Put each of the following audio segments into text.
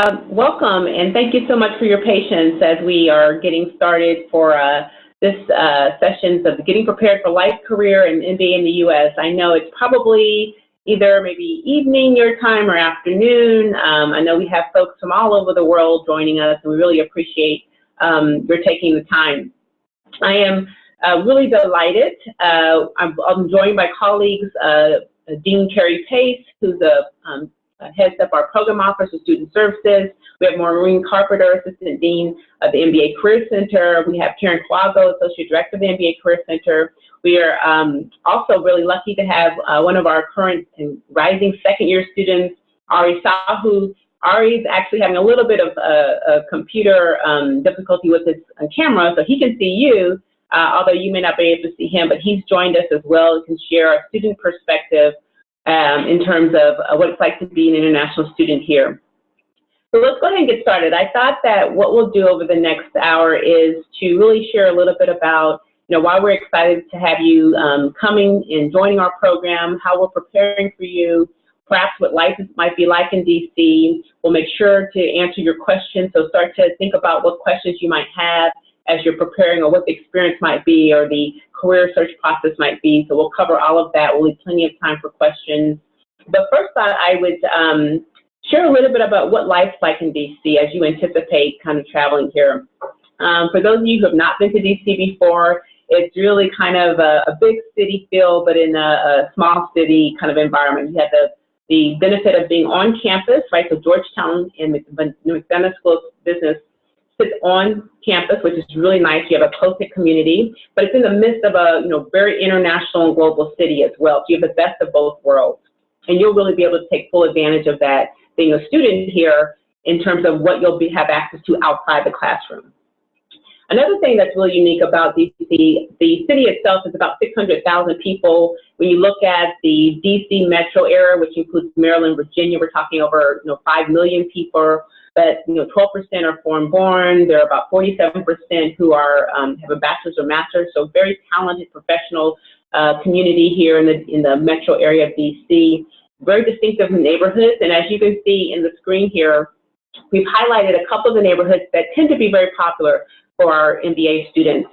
Welcome, and thank you so much for your patience as we are getting started for this sessions of Getting Prepared for Life, Career, and MBA in the U.S. I know it's probably either maybe evening your time or afternoon. I know we have folks from all over the world joining us, and we really appreciate your taking the time. I am really delighted. I'm joined by colleagues, Dean Carrie Pace, who's heads up our program office of student services. We have Maureen Carpenter, Assistant Dean of the MBA Career Center. We have Karen Quago, Associate Director of the MBA Career Center. We are also really lucky to have one of our current and rising second-year students, Ari Sahu. Ari is actually having a little bit of a computer difficulty with his camera, so he can see you, although you may not be able to see him, but he's joined us as well and can share our student perspective in terms of what it's like to be an international student here. So let's go ahead and get started. I thought that what we'll do over the next hour is to really share a little bit about, why we're excited to have you coming and joining our program, how we're preparing for you, perhaps what life might be like in DC. We'll make sure to answer your questions, so start to think about what questions you might have as you're preparing, or what the experience might be, or the career search process might be. So we'll cover all of that. We'll leave plenty of time for questions. But first, I would share a little bit about what life's like in DC as you anticipate kind of traveling here. For those of you who have not been to DC before, it's really kind of a big city feel, but in a small city kind of environment. You have the benefit of being on campus, right? So Georgetown and McDonough School of Business sits on campus, which is really nice. You have a close-knit community, but it's in the midst of a very international and global city as well. So you have the best of both worlds, and you'll really be able to take full advantage of that being a student here in terms of what you'll have access to outside the classroom. Another thing that's really unique about DC, the city itself is about 600,000 people. When you look at the DC metro area, which includes Maryland, Virginia, we're talking over 5 million people. But 12% are foreign-born. There are about 47% who are have a bachelor's or master's. So very talented professional community here in the metro area of DC. Very distinctive neighborhoods, and as you can see in the screen here, we've highlighted a couple of the neighborhoods that tend to be very popular for our MBA students.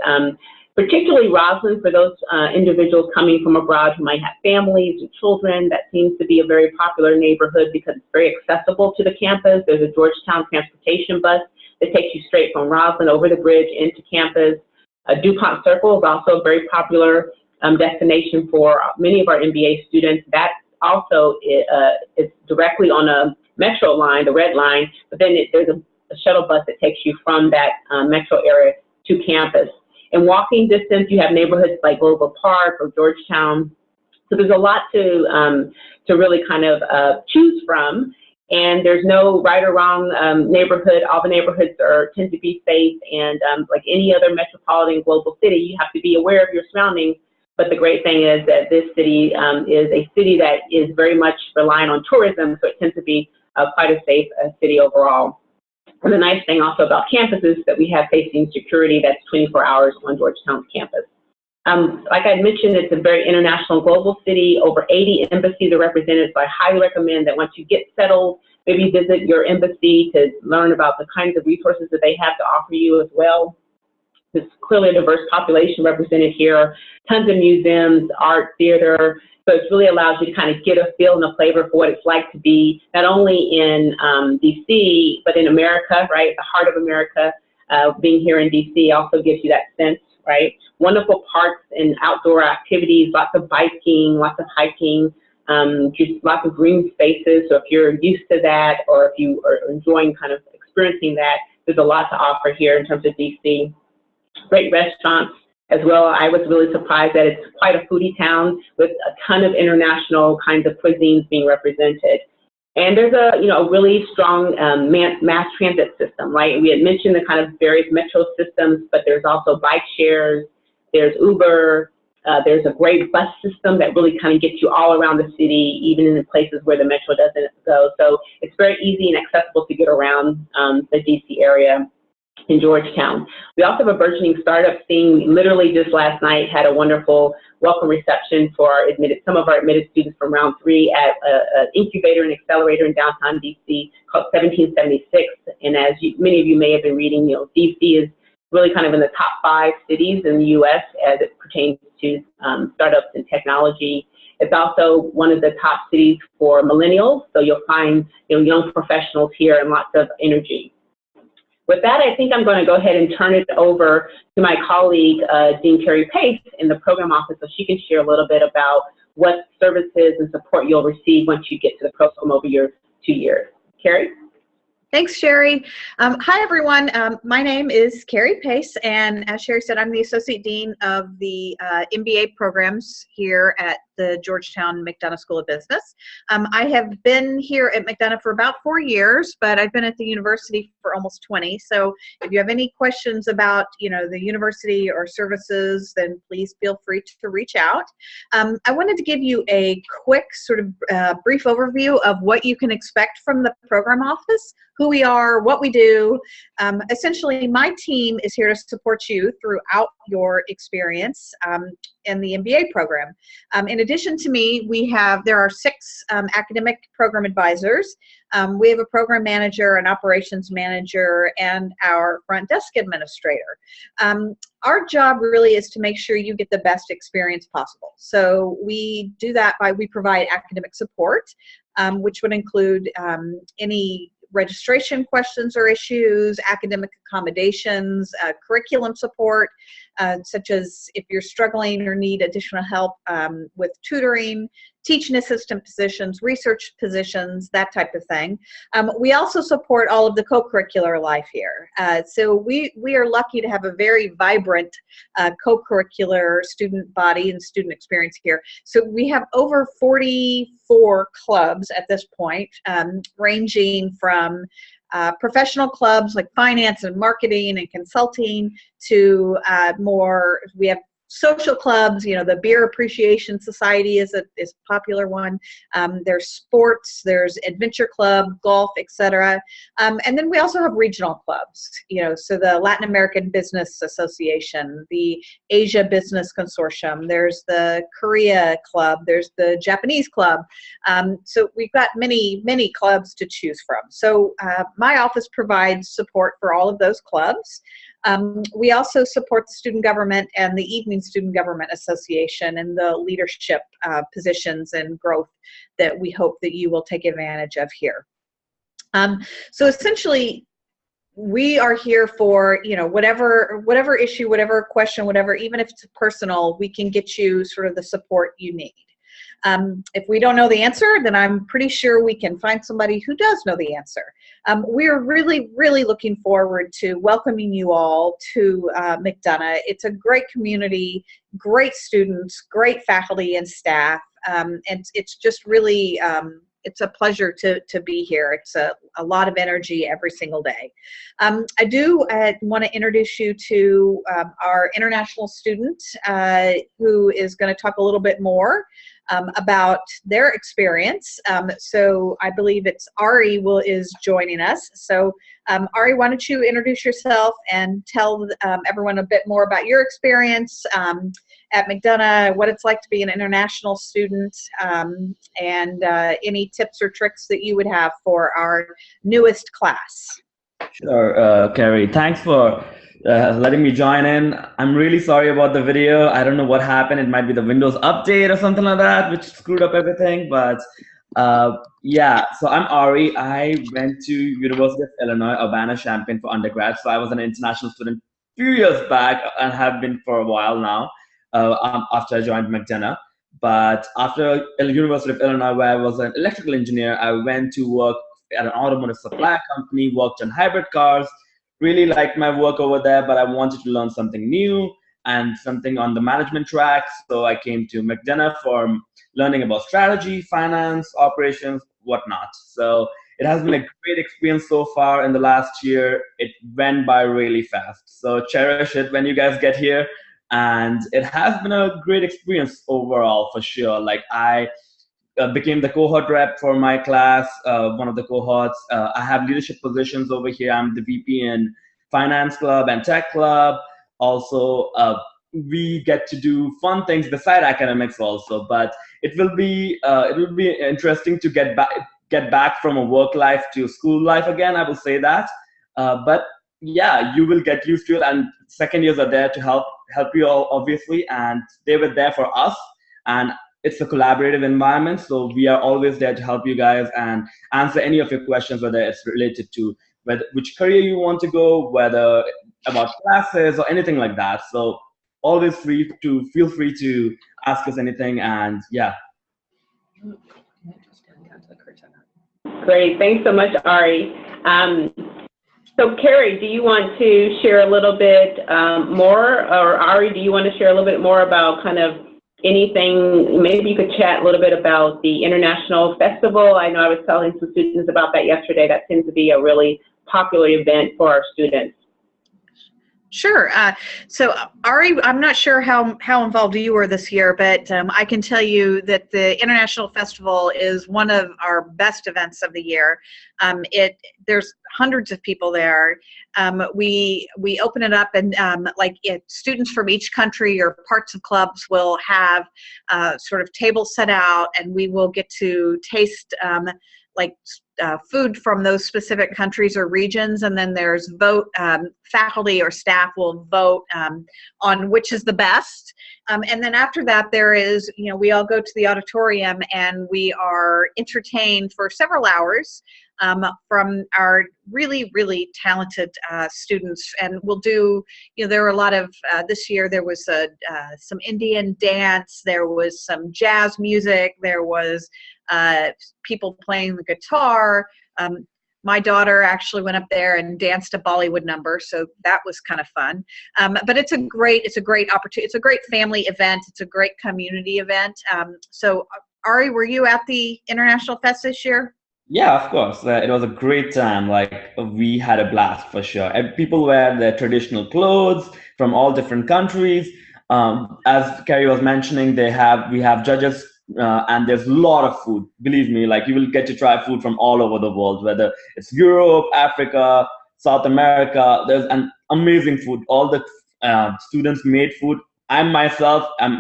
Particularly Roslyn, for those individuals coming from abroad who might have families and children. That seems to be a very popular neighborhood because it's very accessible to the campus. There's a Georgetown transportation bus that takes you straight from Roslyn over the bridge into campus. DuPont Circle is also a very popular destination for many of our MBA students. That also is directly on a metro line, the red line, but then there's a shuttle bus that takes you from that metro area to campus. In walking distance, you have neighborhoods like Global Park or Georgetown. So there's a lot to really kind of choose from. And there's no right or wrong neighborhood. All the neighborhoods tend to be safe. And like any other metropolitan global city, you have to be aware of your surroundings. But the great thing is that this city is a city that is very much reliant on tourism. So it tends to be quite a safe city overall. And the nice thing also about campus is that we have safety and security that's 24 hours on Georgetown's campus. Like I mentioned, it's a very international and global city. Over 80 embassies are represented, so I highly recommend that once you get settled, maybe visit your embassy to learn about the kinds of resources that they have to offer you as well. There's clearly a diverse population represented here, tons of museums, art, theater. So it really allows you to kind of get a feel and a flavor for what it's like to be not only in DC, but in America, right? The heart of America. Being here in DC also gives you that sense, right? Wonderful parks and outdoor activities, lots of biking, lots of hiking, just lots of green spaces. So if you're used to that, or if you are enjoying kind of experiencing that, there's a lot to offer here in terms of DC. Great restaurants as well. I was really surprised that it's quite a foodie town with a ton of international kinds of cuisines being represented. And there's a really strong mass transit system, right? We had mentioned the kind of various metro systems, but there's also bike shares, there's Uber, there's a great bus system that really kind of gets you all around the city, even in the places where the metro doesn't go. So it's very easy and accessible to get around the DC area. in Georgetown. We also have a burgeoning startup scene. Literally just last night had a wonderful welcome reception for some of our admitted students from round 3 at an incubator and accelerator in downtown DC called 1776. And as many of you may have been reading, DC is really kind of in the top 5 cities in the US as it pertains to startups and technology. It's also one of the top cities for millennials, so you'll find young professionals here and lots of energy. With that, I think I'm going to go ahead and turn it over to my colleague, Dean Carrie Pace, in the program office, so she can share a little bit about what services and support you'll receive once you get to the program over your 2 years. Carrie? Thanks, Sherry. Hi, everyone. My name is Carrie Pace, and as Sherry said, I'm the Associate Dean of the MBA programs here at the Georgetown McDonough School of Business. I have been here at McDonough for about 4 years, but I've been at the university for almost 20. So if you have any questions about, the university or services, then please feel free to reach out. I wanted to give you a quick sort of brief overview of what you can expect from the program office, who we are, what we do. Essentially, my team is here to support you throughout your experience in the MBA program. In addition to me, there are 6 academic program advisors. We have a program manager, an operations manager, and our front desk administrator. Our job really is to make sure you get the best experience possible. So we do that we provide academic support, which would include any registration questions or issues, academic accommodations, curriculum support, such as if you're struggling or need additional help with tutoring, teaching assistant positions, research positions, that type of thing. We also support all of the co-curricular life here. So we are lucky to have a very vibrant co-curricular student body and student experience here. So we have over 44 clubs at this point, ranging from professional clubs like finance and marketing and consulting to we have social clubs. The Beer Appreciation Society is a popular one. There's sports, there's adventure club, golf, etc. And then we also have regional clubs, so the Latin American Business Association, the Asia Business Consortium, there's the Korea Club, there's the Japanese Club. So we've got many, many clubs to choose from. So my office provides support for all of those clubs. We also support the student government and the Evening Student Government Association and the leadership positions and growth that we hope that you will take advantage of here. So essentially, we are here for, whatever issue, whatever question, even if it's personal, we can get you sort of the support you need. If we don't know the answer, then I'm pretty sure we can find somebody who does know the answer. We're really, really looking forward to welcoming you all to McDonough. It's a great community, great students, great faculty and staff, and it's just really, it's a pleasure to be here. It's a lot of energy every single day. I do want to introduce you to our international student who is going to talk a little bit more about their experience. So I believe it's Ari is joining us. So Ari, why don't you introduce yourself and tell everyone a bit more about your experience at McDonough, what it's like to be an international student, and any tips or tricks that you would have for our newest class. Sure, Carrie. Thanks for letting me join in. I'm really sorry about the video. I don't know what happened. It might be the Windows update or something like that, which screwed up everything. But yeah, so I'm Ari. I went to University of Illinois, Urbana-Champaign for undergrad. So I was an international student a few years back and have been for a while now after I joined McDonough. But after University of Illinois, where I was an electrical engineer, I went to work at an automotive supply company, worked on hybrid cars. Really liked my work over there, but I wanted to learn something new and something on the management track. So I came to McDonough for learning about strategy, finance, operations, whatnot. So it has been a great experience so far in the last year. It went by really fast. So cherish it when you guys get here. And it has been a great experience overall, for sure. Like I became the cohort rep for my class, one of the cohorts. I have leadership positions over here. I'm the VP in finance club and tech club. Also, we get to do fun things beside academics also. But it will be interesting to get back from a work life to school life again. I will say that. But yeah, you will get used to it, and second years are there to help you all, obviously, and they were there for us. And it's a collaborative environment, so we are always there to help you guys and answer any of your questions, whether it's related to which career you want to go, whether about classes or anything like that. So always feel free to ask us anything, and yeah. Great, thanks so much, Ari. So Carrie, do you want to share a little bit more, or Ari, do you want to share a little bit more about kind of anything? Maybe you could chat a little bit about the International Festival. I know I was telling some students about that yesterday. That seems to be a really popular event for our students. Sure. So Ari, I'm not sure how involved you were this year, but I can tell you that the International Festival is one of our best events of the year. There's hundreds of people there. We open it up, and students from each country or parts of clubs will have sort of tables set out, and we will get to taste food from those specific countries or regions, and then there's faculty or staff will vote on which is the best. And then after that, there is, we all go to the auditorium and we are entertained for several hours from our really, really talented students. And we'll do, there were a lot of, this year there was some Indian dance, there was some jazz music, there was people playing the guitar. My daughter actually went up there and danced a Bollywood number, so that was kind of fun. But it's a great opportunity. It's a great family event. It's a great community event. So Ari, were you at the International Fest this year? Yeah, of course. It was a great time. We had a blast for sure. And people wear their traditional clothes from all different countries. As Carrie was mentioning, we have judges. And there's a lot of food. Believe me, you will get to try food from all over the world, whether it's Europe, Africa, South America. There's an amazing food. All the students made food. I'm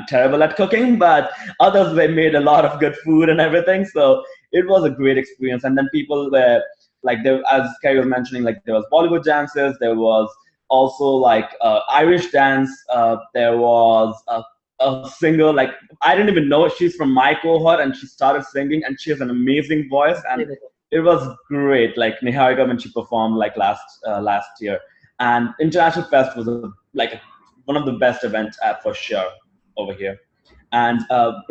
terrible at cooking, but others, they made a lot of good food and everything. So it was a great experience. And then people were as Carrie was mentioning, there was Bollywood dances. There was also Irish dance. There was a singer, I didn't even know she's from my cohort, and she started singing, and she has an amazing voice, and it was great. Niharika, when she performed last year. And International Fest was one of the best events for sure over here. And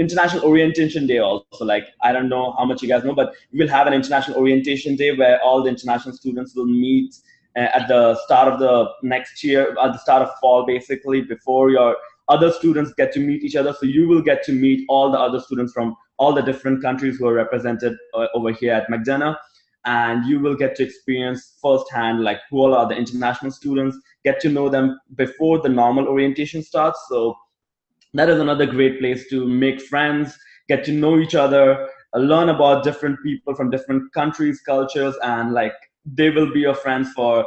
International Orientation Day also, I don't know how much you guys know, but we will have an International Orientation Day where all the international students will meet at the start of the next year, at the start of fall, basically, before your other students get to meet each other. So you will get to meet all the other students from all the different countries who are represented over here at McDonough. And you will get to experience firsthand who all are the international students, get to know them before the normal orientation starts. So that is another great place to make friends, get to know each other, learn about different people from different countries, cultures, and they will be your friends for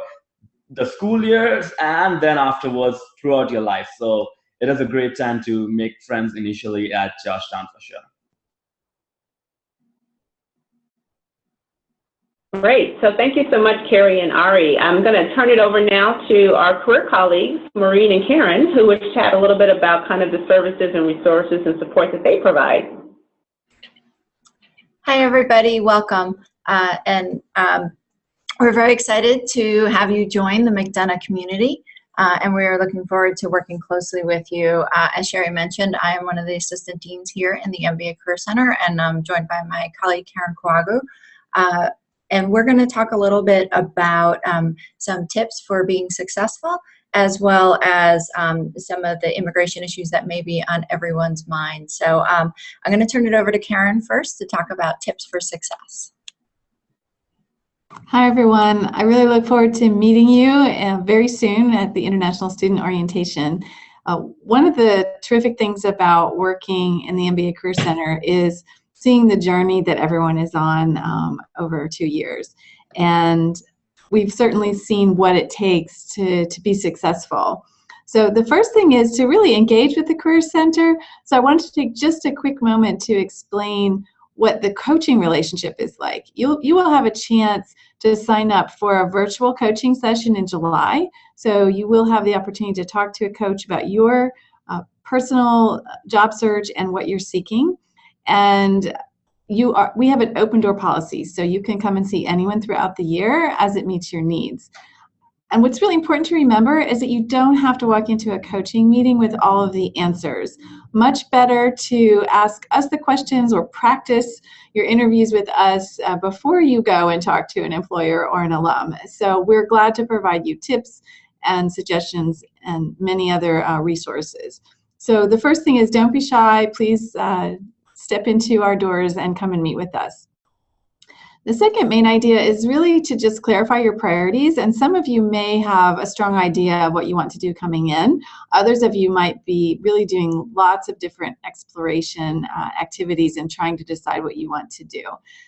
the school years and then afterwards throughout your life. So it is a great time to make friends initially at Georgetown for sure. Great. So thank you so much, Carrie and Ari. I'm going to turn it over now to our career colleagues, Maureen and Karen, who will chat a little bit about kind of the services and resources and support that they provide. Hi, everybody. Welcome. We're very excited to have you join the McDonough community. And we are looking forward to working closely with you. As Sherry mentioned, I am one of the assistant deans here in the MBA Career Center, and I'm joined by my colleague, Karen Kwagu. And we're going to talk a little bit about some tips for being successful, as well as some of the immigration issues that may be on everyone's mind. So I'm going to turn it over to Karen first to talk about tips for success. Hi, everyone. I really look forward to meeting you very soon at the International Student Orientation. One of the terrific things about working in the MBA Career Center is seeing the journey that everyone is on over 2 years. And we've certainly seen what it takes to be successful. So the first thing is to really engage with the Career Center. So I wanted to take just a quick moment to explain what the coaching relationship is like. You will have a chance to sign up for a virtual coaching session in July. So you will have the opportunity to talk to a coach about your personal job search and what you're seeking. And we have an open door policy, so you can come and see anyone throughout the year as it meets your needs. And what's really important to remember is that you don't have to walk into a coaching meeting with all of the answers. Much better to ask us the questions or practice your interviews with us before you go and talk to an employer or an alum. So we're glad to provide you tips and suggestions and many other resources. So the first thing is, don't be shy. Please step into our doors and come and meet with us. The second main idea is really to just clarify your priorities, and some of you may have a strong idea of what you want to do coming in. Others of you might be really doing lots of different exploration activities and trying to decide what you want to do.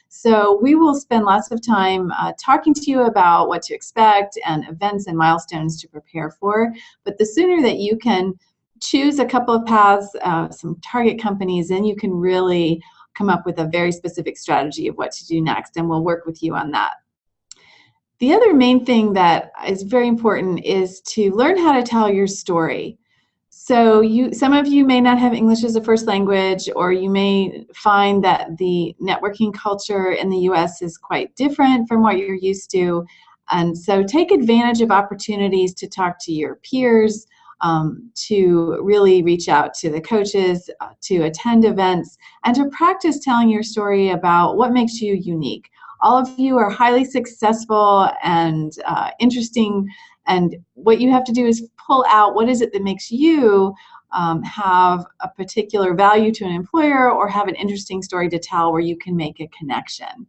So we will spend lots of time talking to you about what to expect and events and milestones to prepare for, but the sooner that you can choose a couple of paths, some target companies, then you can really come up with a very specific strategy of what to do next, and we'll work with you on that. The other main thing that is very important is to learn how to tell your story. So some of you may not have English as a first language, or you may find that the networking culture in the US is quite different from what you're used to. And so take advantage of opportunities to talk to your peers, to really reach out to the coaches, to attend events, and to practice telling your story about what makes you unique. All of you are highly successful and interesting, and what you have to do is pull out what is it that makes you have a particular value to an employer or have an interesting story to tell where you can make a connection.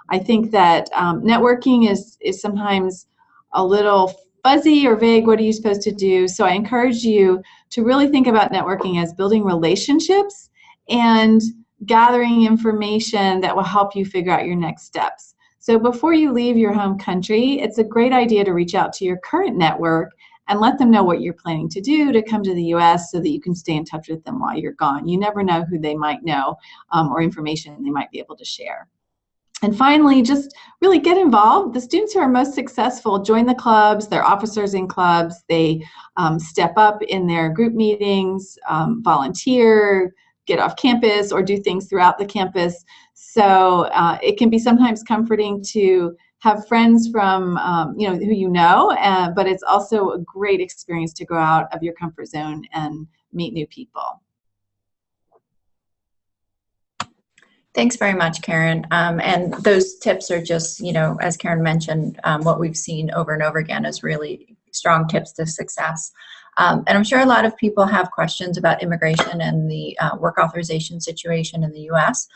I think that networking is sometimes a little fuzzy or vague. What are you supposed to do? So I encourage you to really think about networking as building relationships and gathering information that will help you figure out your next steps. So before you leave your home country, it's a great idea to reach out to your current network and let them know what you're planning to do to come to the US so that you can stay in touch with them while you're gone. You never know who they might know or information they might be able to share. And finally, just really get involved. The students who are most successful join the clubs, they're officers in clubs, they step up in their group meetings, volunteer, get off campus, or do things throughout the campus. So it can be sometimes comforting to have friends from who you know, but it's also a great experience to go out of your comfort zone and meet new people. Thanks very much, Karen. And those tips are just, as Karen mentioned, what we've seen over and over again is really strong tips to success. And I'm sure a lot of people have questions about immigration and the work authorization situation in the US.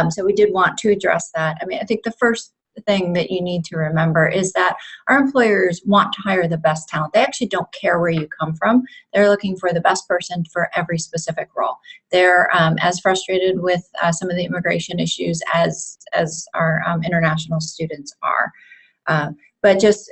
So we did want to address that. I mean, I think the first thing that you need to remember is that our employers want to hire the best talent. They actually don't care where you come from. They're looking for the best person for every specific role. They're as frustrated with some of the immigration issues as our international students are. But just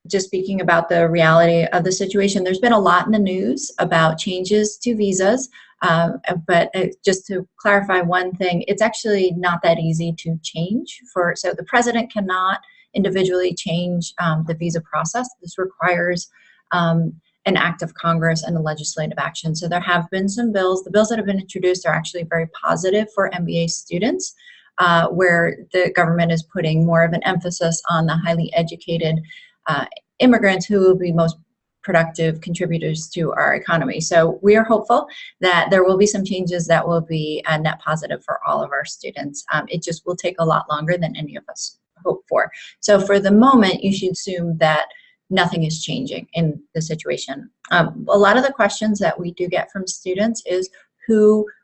just speaking about the reality of the situation, there's been a lot in the news about changes to visas. But just to clarify one thing, it's actually not that easy to change. So the president cannot individually change the visa process. This requires an act of Congress and a legislative action. So there have been some bills. The bills that have been introduced are actually very positive for MBA students, where the government is putting more of an emphasis on the highly educated immigrants who will be most productive contributors to our economy. So we are hopeful that there will be some changes that will be a net positive for all of our students. It just will take a lot longer than any of us hope for. So for the moment, you should assume that nothing is changing in the situation. A lot of the questions that we do get from students is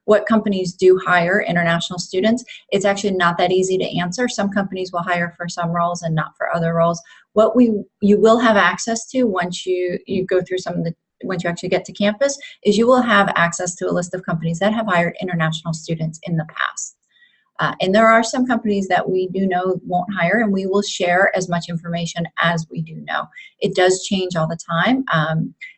what companies do hire international students. It's actually not that easy to answer. Some companies will hire for some roles and not for other roles. What you will have access to once you go through once you actually get to campus is you will have access to a list of companies that have hired international students in the past. And there are some companies that we do know won't hire, and we will share as much information as we do know. It does change all the time,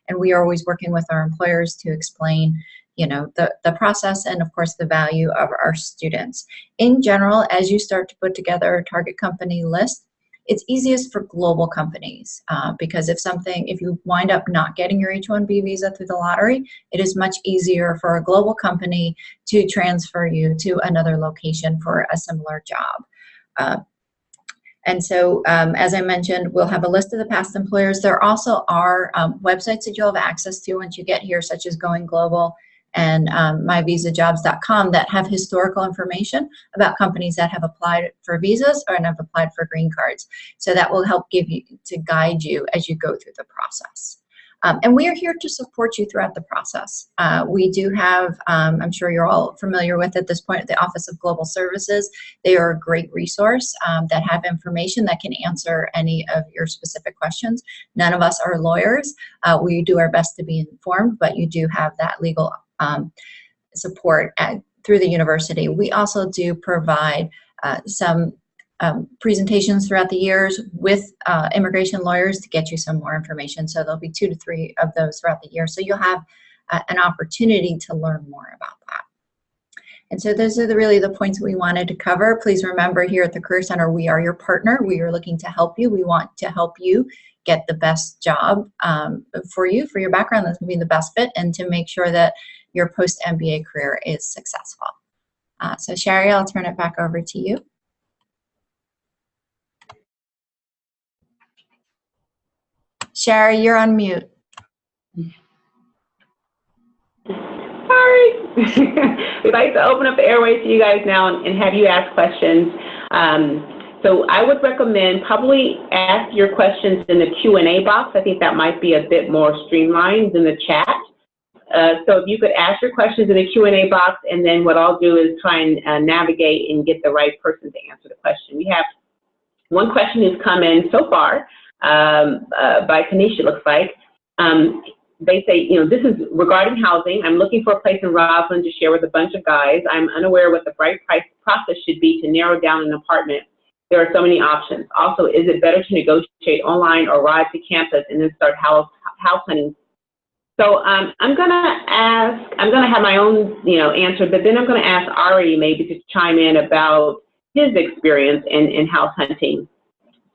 and we are always working with our employers to explain, you know, the process and of course the value of our students. In general, as you start to put together a target company list, it's easiest for global companies because if you wind up not getting your H1B visa through the lottery, it is much easier for a global company to transfer you to another location for a similar job. And so, as I mentioned, we'll have a list of the past employers. There also are websites that you'll have access to once you get here, such as Going Global and myvisajobs.com, that have historical information about companies that have applied for visas or have applied for green cards. So that will help guide you as you go through the process. And we are here to support you throughout the process. We do have, I'm sure you're all familiar with at this point, the Office of Global Services. They are a great resource that have information that can answer any of your specific questions. None of us are lawyers. We do our best to be informed, but you do have that legal support through the university. We also do provide some presentations throughout the years with immigration lawyers to get you some more information. So there'll be 2 to 3 of those throughout the year. So you'll have an opportunity to learn more about that. And so those are really the points we wanted to cover. Please remember, here at the Career Center, we are your partner. We are looking to help you. We want to help you get the best job for you, for your background that's going to be the best fit, and to make sure that your post-MBA career is successful. So Sherry, I'll turn it back over to you. Sherry, you're on mute. Sorry. We'd like to open up the airways to you guys now and have you ask questions. So I would recommend probably ask your questions in the Q&A box. I think that might be a bit more streamlined than the chat. So if you could ask your questions in the Q&A box, and then what I'll do is try and navigate and get the right person to answer the question. We have one question that's come in so far by Kanisha, looks like. They say, you know, this is regarding housing. I'm looking for a place in Roslyn to share with a bunch of guys. I'm unaware what the right price process should be to narrow down an apartment. There are so many options. Also, is it better to negotiate online or ride to campus and then start house hunting? So I'm gonna have my own, you know, answer, but then I'm gonna ask Ari maybe to chime in about his experience in house hunting.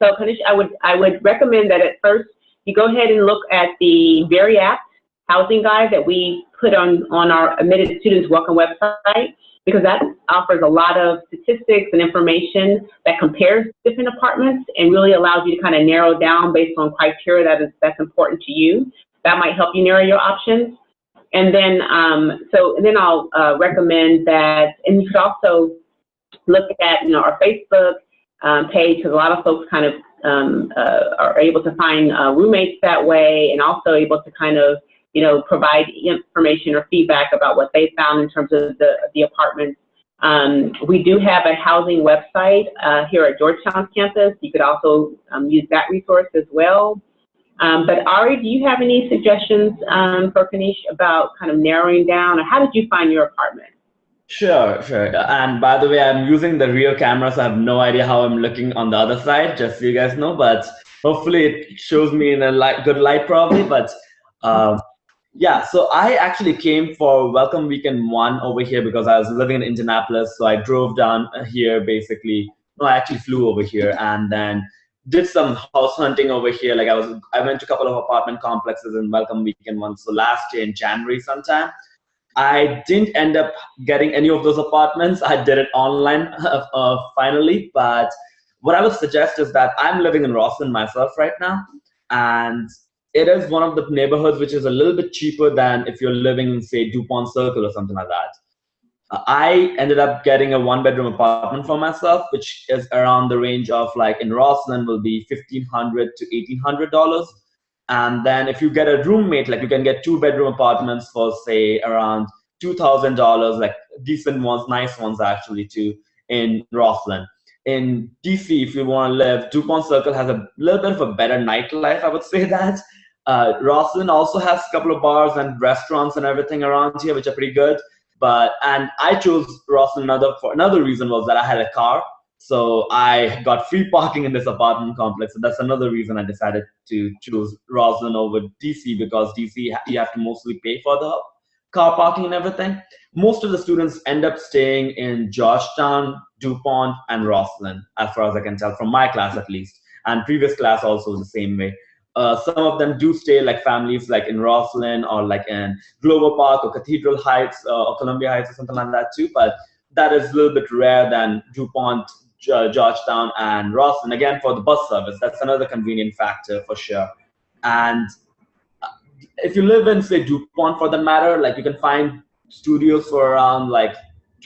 So Kanish, I would recommend that at first you go ahead and look at the very apt housing guide that we put on our admitted students welcome website, because that offers a lot of statistics and information that compares different apartments and really allows you to kind of narrow down based on criteria that's important to you. That might help you narrow your options. And then, then I'll recommend that, and you could also look at, you know, our Facebook page, because a lot of folks kind of are able to find roommates that way, and also able to kind of, you know, provide information or feedback about what they found in terms of the apartments. We do have a housing website here at Georgetown's campus. You could also use that resource as well. But Ari, do you have any suggestions for Kanish about kind of narrowing down, or how did you find your apartment? Sure. And by the way, I'm using the rear camera, so I have no idea how I'm looking on the other side, just so you guys know, but hopefully it shows me in a good light probably. But yeah, so I actually came for Welcome Weekend 1 over here because I was living in Indianapolis, so I drove down here basically. No, I actually flew over here and then did some house hunting over here. Like I went to a couple of apartment complexes in Welcome Weekend 1, so last year in January sometime. I didn't end up getting any of those apartments. I did it online finally, but what I would suggest is that I'm living in Roslyn myself right now, and it is one of the neighborhoods which is a little bit cheaper than if you're living in, say, DuPont Circle or something like that. I ended up getting a 1-bedroom apartment for myself, which is around the range of, like, in Roslyn will be $1,500 to $1,800. And then if you get a roommate, like you can get 2-bedroom apartments for, say, around $2,000, like decent ones, nice ones actually too, in Roslyn. In DC, if you want to live, DuPont Circle has a little bit of a better nightlife, I would say that. Roslyn also has a couple of bars and restaurants and everything around here, which are pretty good. And I chose Rosslyn for another reason was that I had a car. So I got free parking in this apartment complex. So that's another reason I decided to choose Rosslyn over DC, because DC, you have to mostly pay for the car parking and everything. Most of the students end up staying in Georgetown, DuPont, and Rosslyn, as far as I can tell, from my class at least. And previous class also was the same way. Some of them do stay, like families, like in Rosslyn or like in Glover Park or Cathedral Heights or Columbia Heights or something like that too. But that is a little bit rare than DuPont, Georgetown, and Rosslyn. Again, for the bus service, that's another convenient factor for sure. And if you live in, say, DuPont for that matter, like you can find studios for around like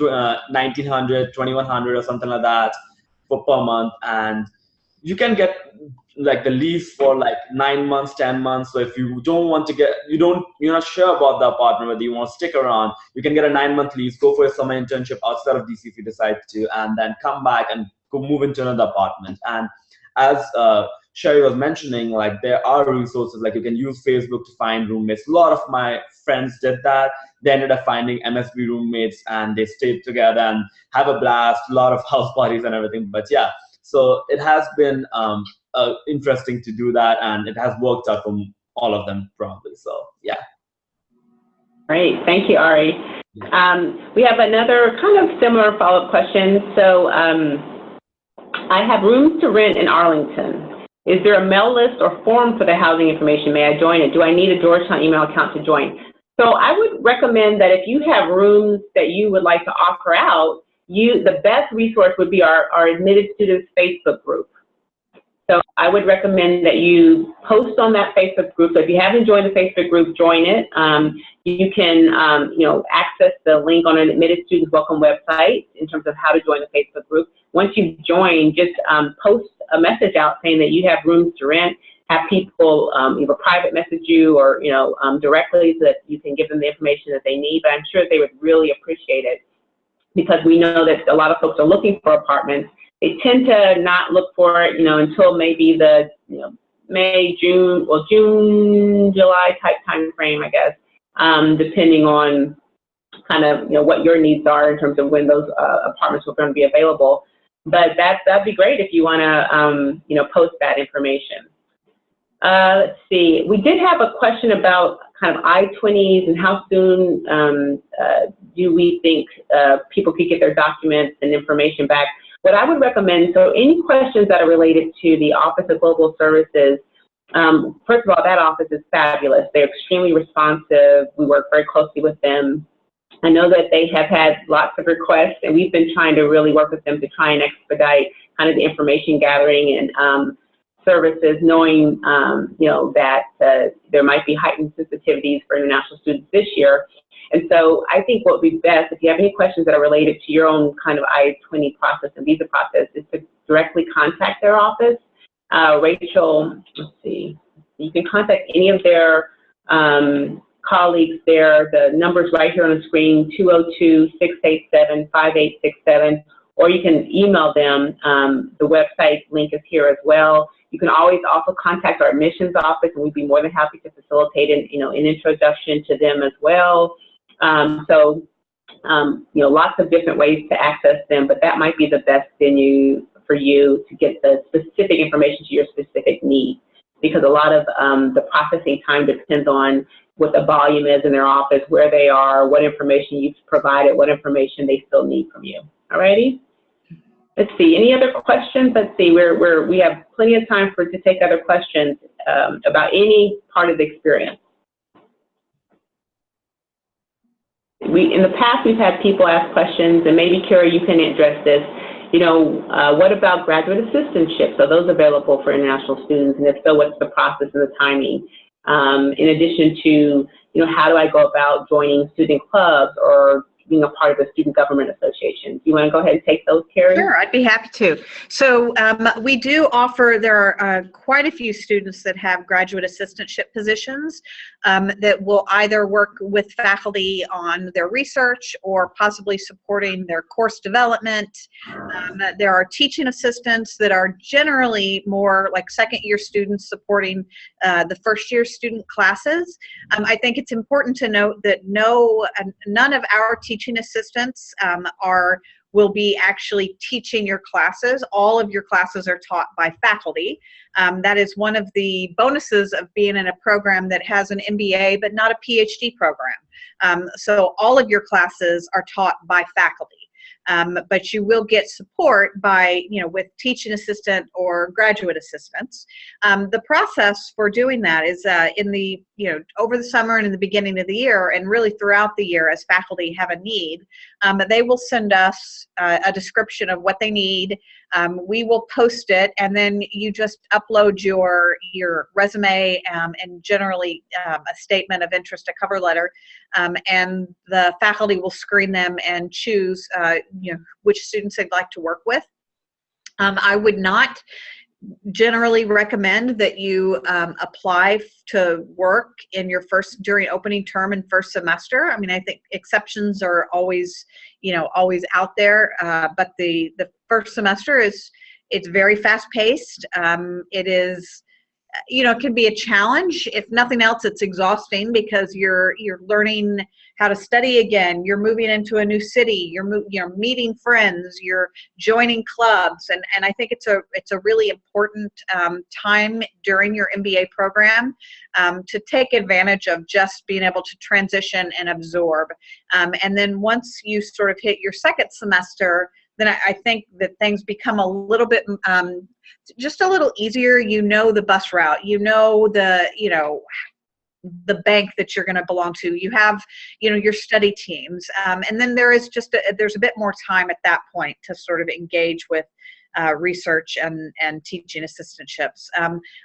$1,900, $2,100 or something like that per month. And you can get like the lease for like 9 months, 10 months. So if you don't want to get, you're not sure about the apartment, whether you want to stick around, you can get a 9-month lease, go for a summer internship outside of DC if you decide to, and then come back and go move into another apartment. And as Sherry was mentioning, like there are resources, like you can use Facebook to find roommates. A lot of my friends did that. They ended up finding MSB roommates and they stayed together and have a blast, a lot of house parties and everything. But yeah, so it has been interesting to do that, and it has worked out for all of them probably. So yeah. Great, thank you, Ari. We have another kind of similar follow-up question. So I have rooms to rent in Arlington. Is there a mail list or form for the housing information? May I join it? Do I need a Georgetown email account to join? So I would recommend that if you have rooms that you would like to offer out, the best resource would be our admitted students Facebook group. So I would recommend that you post on that Facebook group. So if you haven't joined the Facebook group, join it. You can access the link on an admitted students welcome website in terms of how to join the Facebook group. Once you join, just post a message out saying that you have rooms to rent. Have people either private message you or directly, so that you can give them the information that they need. But I'm sure they would really appreciate it, because we know that a lot of folks are looking for apartments. They tend to not look for it, until maybe the May, June, June, July type time frame, I guess, depending on kind of what your needs are in terms of when those apartments are going to be available. But that'd be great if you want to post that information. Let's see. We did have a question about kind of I-20s and how soon do we think people could get their documents and information back. What I would recommend, so any questions that are related to the Office of Global Services, first of all, that office is fabulous. They're extremely responsive. We work very closely with them. I know that they have had lots of requests, and we've been trying to really work with them to try and expedite kind of the information gathering and services, knowing that there might be heightened sensitivities for international students this year. And so I think what would be best, if you have any questions that are related to your own kind of I-20 process and visa process, is to directly contact their office. Rachel, let's see, you can contact any of their colleagues there. The number's right here on the screen, 202-687-5867, or you can email them. The website link is here as well. You can always also contact our admissions office, and we'd be more than happy to facilitate an introduction to them as well. Lots of different ways to access them, but that might be the best venue for you to get the specific information to your specific needs, because a lot of the processing time depends on what the volume is in their office, where they are, what information you've provided, what information they still need from you. All righty? Let's see, any other questions? Let's see, we have plenty of time to take other questions about any part of the experience. In the past, we've had people ask questions, and maybe, Kira, you can address this. What about graduate assistantships? Are those available for international students? And if so, what's the process and the timing? In addition to, how do I go about joining student clubs or being a part of the Student Government Association? Do you want to go ahead and take those, Carrie? Sure, I'd be happy to. So we do offer, there are quite a few students that have graduate assistantship positions that will either work with faculty on their research or possibly supporting their course development. There are teaching assistants that are generally more like second-year students supporting the first-year student classes. I think it's important to note that none of our teaching teaching assistants will be actually teaching your classes. All of your classes are taught by faculty. That is one of the bonuses of being in a program that has an MBA but not a PhD program. So all of your classes are taught by faculty. But you will get support by, with teaching assistant or graduate assistants. The process for doing that is in the, over the summer and in the beginning of the year, and really throughout the year as faculty have a need, they will send us a description of what they need. We will post it, and then you just upload your resume and generally a statement of interest, a cover letter, and the faculty will screen them and choose which students they'd like to work with. I would not generally recommend that you apply to work in your during opening term and first semester. I mean, I think exceptions are always, always out there, but the first semester it's very fast paced. It is, it can be a challenge. If nothing else, it's exhausting because you're learning how to study again. You're moving into a new city. You're meeting friends. You're joining clubs, and I think it's a really important time during your MBA program to take advantage of just being able to transition and absorb. And then once you sort of hit your second semester, then I think that things become a little bit just a little easier. The bus route, the bank that you're going to belong to. You have, your study teams. And then there's a bit more time at that point to sort of engage with research and teaching assistantships.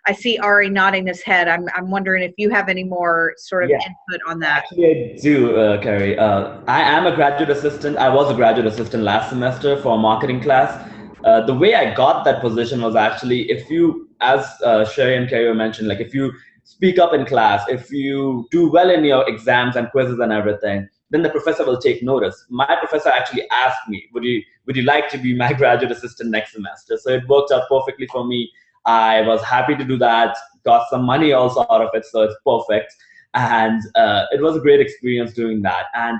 I see Ari nodding his head. I'm wondering if you have any more sort of input on that. Actually, I do, Carrie. I am a graduate assistant. I was a graduate assistant last semester for a marketing class. The way I got that position was actually, if you, as Sherry and Carrie mentioned, like if you speak up in class, if you do well in your exams and quizzes and everything, then the professor will take notice. My professor actually asked me, would you like to be my graduate assistant next semester? So it worked out perfectly for me. I was happy to do that, got some money also out of it, so it's perfect. And it was a great experience doing that. And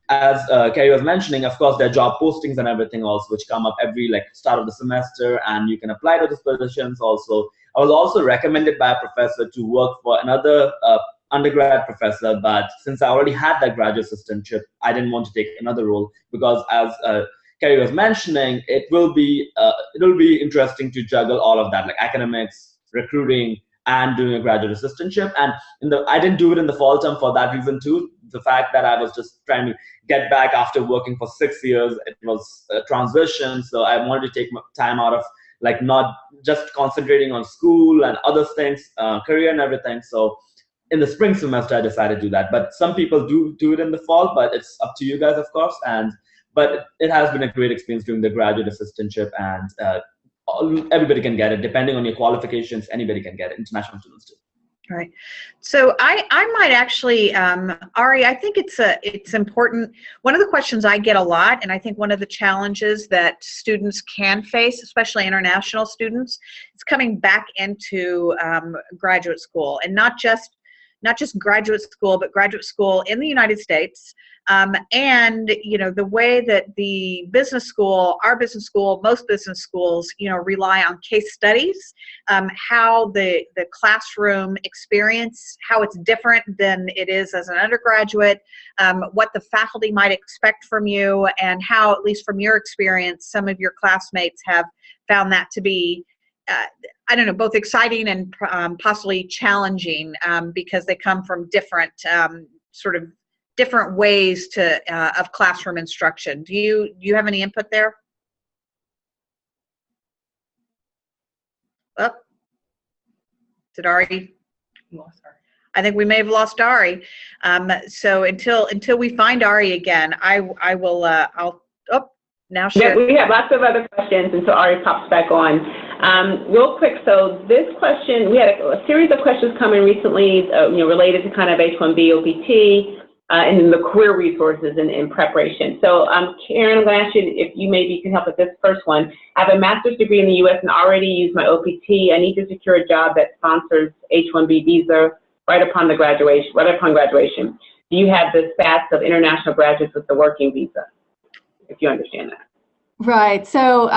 as Carrie was mentioning, of course, there are job postings and everything also, which come up every start of the semester, and you can apply to those positions also. I was also recommended by a professor to work for another undergrad professor, but since I already had that graduate assistantship, I didn't want to take another role because, as Carrie was mentioning, it'll be interesting to juggle all of that, like academics, recruiting, and doing a graduate assistantship. And I didn't do it in the fall term for that reason too. The fact that I was just trying to get back after working for 6 years, it was a transition, so I wanted to take time out of not just concentrating on school and other things, career and everything. So in the spring semester, I decided to do that. But some people do it in the fall, but it's up to you guys, of course. But it has been a great experience doing the graduate assistantship, and everybody can get it. Depending on your qualifications, anybody can get it, international students too. Right. So I might actually, Ari, I think it's important. One of the questions I get a lot, and I think one of the challenges that students can face, especially international students, is coming back into graduate school, and not just graduate school, but graduate school in the United States. And the way that the business school, our business school, most business schools, rely on case studies, how the classroom experience, how it's different than it is as an undergraduate, what the faculty might expect from you, and how, at least from your experience, some of your classmates have found that to be I don't know, both exciting and possibly challenging because they come from different different ways of classroom instruction. Do you have any input there? Oh, did Ari? Lost Ari. I think we may have lost Ari. So until we find Ari again, I will. Now yeah, we have lots of other questions until Ari pops back on. Real quick, so this question, we had a series of questions come in recently, related to kind of H1B, OPT, and then the career resources in preparation. So Karen, I'm going to ask you if you maybe can help with this first one. I have a master's degree in the U.S. and already used my OPT. I need to secure a job that sponsors H1B visa right upon graduation. Do do you have the stats of international graduates with the working visa, if you understand that? Right. So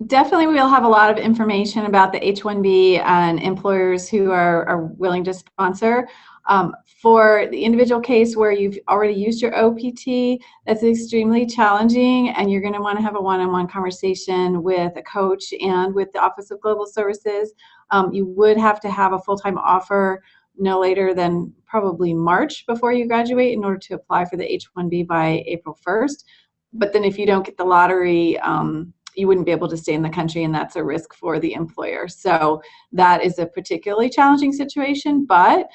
definitely we'll have a lot of information about the H1B and employers who are willing to sponsor. For the individual case where you've already used your OPT, that's extremely challenging, and you're going to want to have a one-on-one conversation with a coach and with the Office of Global Services. You would have to have a full-time offer no later than probably March before you graduate in order to apply for the H1B by April 1st. But then if you don't get the lottery, you wouldn't be able to stay in the country, and that's a risk for the employer. So that is a particularly challenging situation, but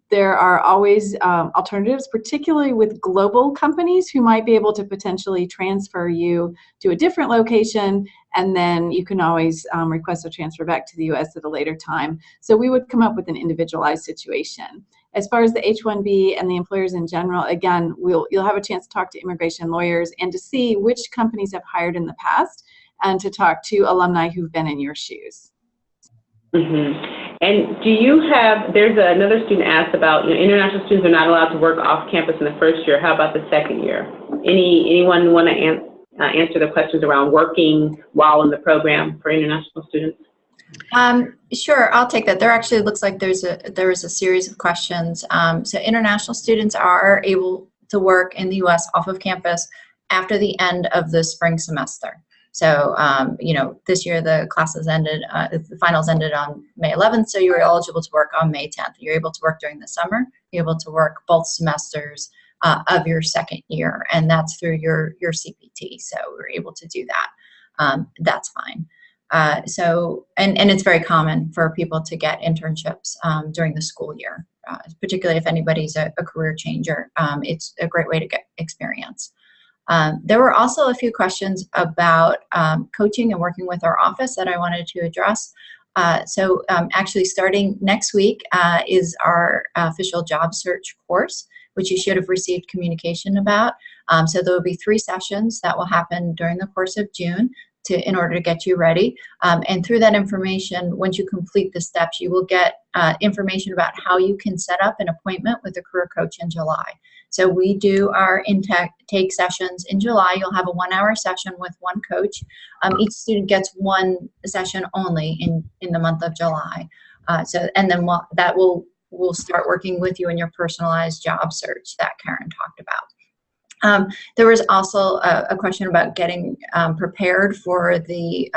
there are always alternatives, particularly with global companies who might be able to potentially transfer you to a different location, and then you can always request a transfer back to the US at a later time. So we would come up with an individualized situation. As far as the H1B and the employers in general, again, you'll have a chance to talk to immigration lawyers and to see which companies have hired in the past, and to talk to alumni who've been in your shoes. Mm-hmm. And do you have, another student asked about, international students are not allowed to work off campus in the first year. How about the second year? Anyone want to answer the questions around working while in the program for international students? Sure, I'll take that. There actually looks like there is a series of questions. So international students are able to work in the U.S. off of campus after the end of the spring semester. So, this year the classes ended, the finals ended on May 11th, so you were eligible to work on May 10th. You're able to work during the summer. You're able to work both semesters of your second year, and that's through your CPT. So we're able to do that. That's fine. And it's very common for people to get internships during the school year, particularly if anybody's a career changer. It's a great way to get experience. There were also a few questions about coaching and working with our office that I wanted to address. Actually starting next week is our official job search course, which you should have received communication about. So there will be 3 sessions that will happen during the course of June in order to get you ready. And through that information, once you complete the steps, you will get information about how you can set up an appointment with a career coach in July. So we do our intake sessions in July. You'll have a 1-hour session with one coach. Each student gets 1 session only in the month of July. And then we'll start working with you in your personalized job search that Karen talked about. There was also a question about getting prepared for the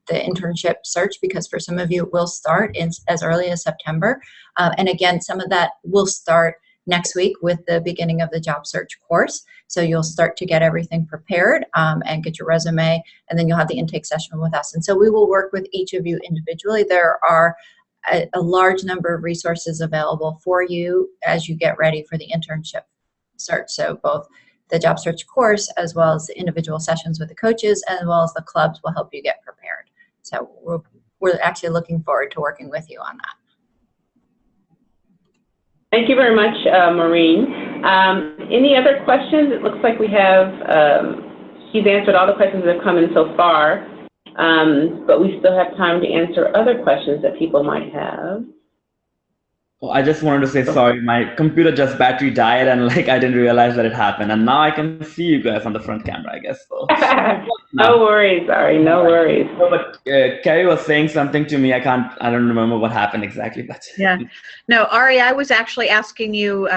internship search, because for some of you it will start as early as September. And again, some of that will start next week with the beginning of the job search course. So you'll start to get everything prepared and get your resume, and then you'll have the intake session with us. And so we will work with each of you individually. There are a large number of resources available for you as you get ready for the internship search. So both the job search course as well as the individual sessions with the coaches as well as the clubs will help you get prepared. So we're actually looking forward to working with you on that. Thank you very much, Maureen. Any other questions? It looks like we have, she's answered all the questions that have come in so far, but we still have time to answer other questions that people might have. Well, I just wanted to say sorry, my computer just battery died, and I didn't realize that it happened, and now I can see you guys on the front camera, I guess. So. No worries, sorry, no worries. No, but Carrie was saying something to me. I don't remember what happened exactly, but. Yeah, no, Ari, I was actually asking you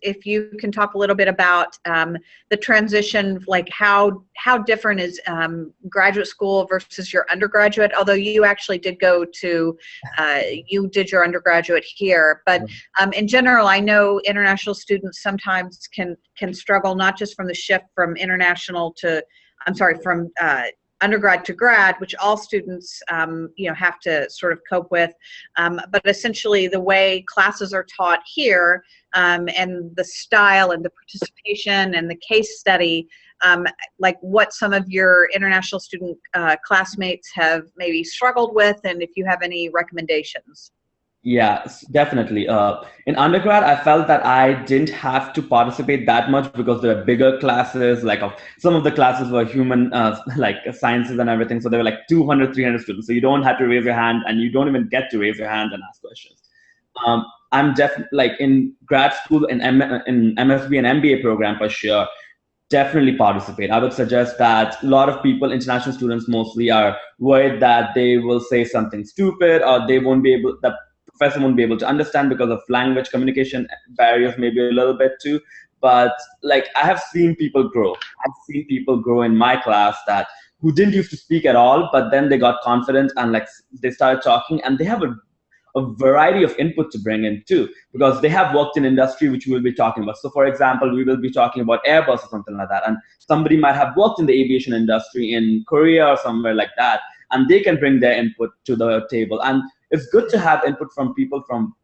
if you can talk a little bit about the transition, like how different is graduate school versus your undergraduate, although you actually did go to, you did your undergraduate here, but in general, I know international students sometimes can struggle not just from the shift from international to, from undergrad to grad, which all students, have to sort of cope with. But essentially the way classes are taught here and the style and the participation and the case study, like what some of your international student classmates have maybe struggled with, and if you have any recommendations. Yeah, definitely. In undergrad, I felt that I didn't have to participate that much because there were bigger classes, some of the classes were human, sciences and everything. So there were 200, 300 students. So you don't have to raise your hand, and you don't even get to raise your hand and ask questions. I'm definitely like in grad school in MSB and MBA program for sure. Definitely participate. I would suggest that a lot of people, international students mostly, are worried that they will say something stupid or they won't be able, the professor won't be able to understand because of language communication barriers, maybe a little bit too. But like I have seen people grow. I've seen people grow in my class that who didn't used to speak at all, but then they got confident and like they started talking and they have a variety of input to bring in too, because they have worked in industry which we will be talking about. So for example, we will be talking about Airbus or something like that, and somebody might have worked in the aviation industry in Korea or somewhere like that, and they can bring their input to the table. And it's good to have input from people from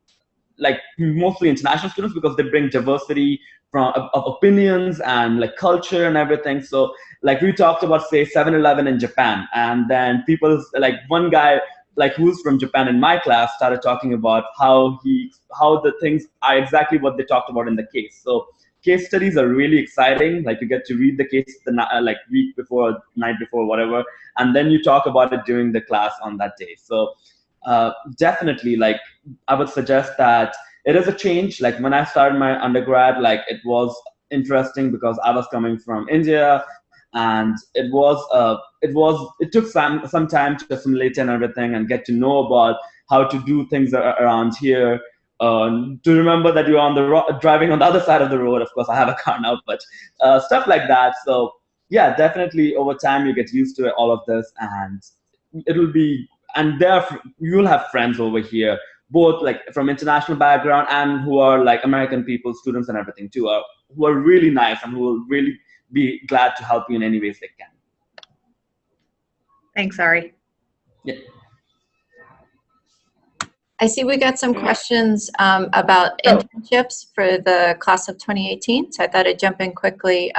like mostly international students, because they bring diversity of opinions and like culture and everything. So like we talked about, say, 7-Eleven in Japan, and then people like one guy like who's from Japan in my class started talking about how the things are exactly what they talked about in the case. So case studies are really exciting. Like you get to read the case like week before, night before, whatever, and then you talk about it during the class on that day. So definitely, like I would suggest that it is a change. Like when I started my undergrad, like it was interesting because I was coming from India, and it took some time to assimilate and everything and get to know about how to do things around here. To remember that you're on the driving on the other side of the road. Of course, I have a car now, but stuff like that. So yeah, definitely over time you get used to all of this, and it'll be, and you'll have friends over here, both like from international background and who are like American people, students and everything too, who are really nice and who will really be glad to help you in any ways they can. Thanks, Ari. Yeah. I see we got some questions about internships for the class of 2018, so I thought I'd jump in quickly.